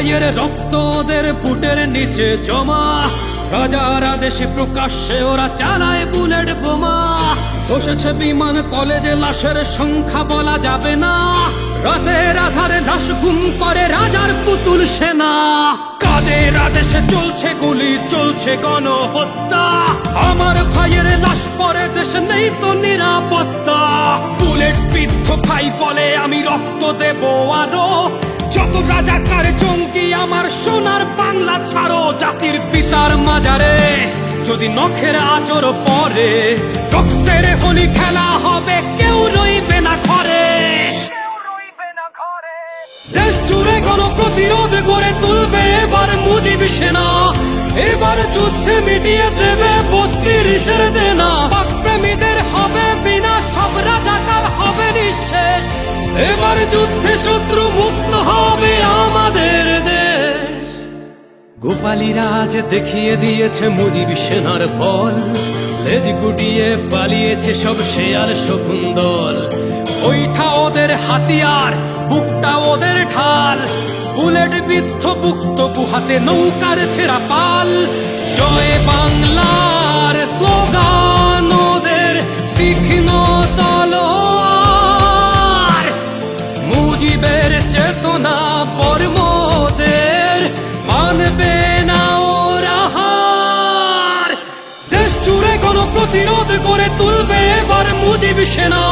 ভাইয়ের রক্ত ওদের বুটের নিচে জমা, রাজার আদেশে প্রকাশ্যে ওরা চালায় বুলেট বোমা। বসেছে বিমান কলেজে, লাশের সংখ্যা বলা যাবে না, রাতের আধারে লাশ গুম করে রাজার পুতুল সেনা। কাদের আদেশে চলছে গুলি, চলছে গণহত্যা, আমার ভাইয়ের লাশ পরে দেশে নেই তো নিরাপত্তা। বুলেট বিদ্ধ ভাই বলে আমি রক্ত দেব আরো, যত রাজাকার জঙ্গি আমার সোনার বাংলা ছাড়ো। জাতির পিতার মাজারে যদি নখের আচর পরে, রক্তের হোলি খেলা হবে, কেউ রইবে না ঘরে। দেশ জুড়ে গণপ্রতিরোধ গড়ে তুলবে এবার মুজিব সেনা, এবার যুদ্ধে মিটিয়ে দেবে ৩২-এর দেনা। পাকপ্রেমীদের হবে বিনাশ, সব রাজাকার হবে নিঃশেষ, এবার যুদ্ধে শত্রু মুক্ত হবে আমাদের দেশ। গোপালীরা আজ দেখিয়ে দিয়েছে মুজিব সেনার বল, লেজ গুটিয়ে পালিয়েছে সব শেয়াল শকুন দল। ওইটা ওদের হাতিয়ার, বুকটা ওদের ঢাল, বুলেট বিদ্ধ বুক তবু হাতে নৌকার ছেঁড়া পাল। জয় বাংলার স্লোগান ওদের তীক্ষ্ণ তলোয়ার, মুজিবের চেতনা বর্মদের মানবে না ওরা হার। দেশ জুড়ে গণপ্রতিরোধ গড়ে তুলবে এবার মুজিব সেনা,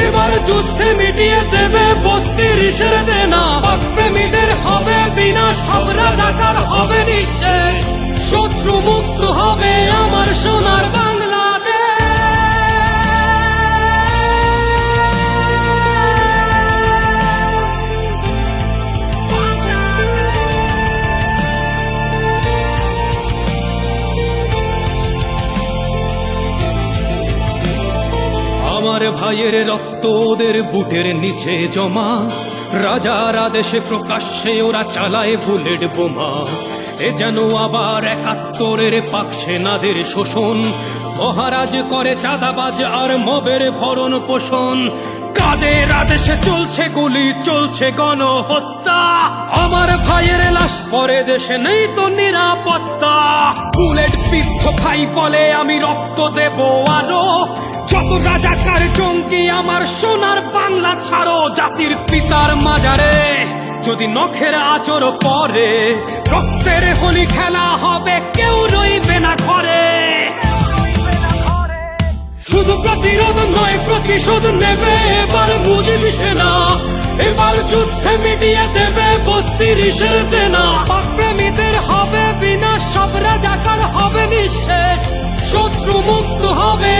এবার যুদ্ধে মিটিয়ে দেবে ৩২-এর দেনা। পাকপ্রেমীদের হবে বিনাশ, সব রাজাকার হবে নিঃশেষ, শত্রু মুক্ত হবে আমার সোনার বাংলাদেশ। আমার ভাইয়ের রক্ত ওদের বুটের নিচে জমা, রাজার আদেশে প্রকাশ্যে ওরা চালায় বুলেট বোমা। এ যেন আবার ৭১-এর পাক সেনাদের শোষণ, মহারাজ করে চাঁদাবাজ আর মবের ভরণ পোষণ। কাদের আদেশে চলছে গুলি, চলছে গণহত্যা, আমার ভাইয়ের লাশ পরে দেশে নেই তো নিরাপত্তা। বুলেট বিদ্ধ ভাই বলে আমি রক্ত দেব আরো, যত রাজাকার জঙ্গি আমার সোনার বাংলা ছাড়ো। জাতির পিতার মাজারে যদি নখের আচর পরে, রক্তের হোলি খেলা হবে, কেউ রইবে না ঘরে। শুধু প্রতিরোধ নয় প্রতিশোধ নেবে এবার মুজিব সেনা, এবার যুদ্ধে মিটিয়ে দেবে ৩২-এর দেনা। পাকপ্রেমীদের হবে বিনাশ, সব রাজাকার হবে নিঃশেষ, শত্রু মুক্ত হবে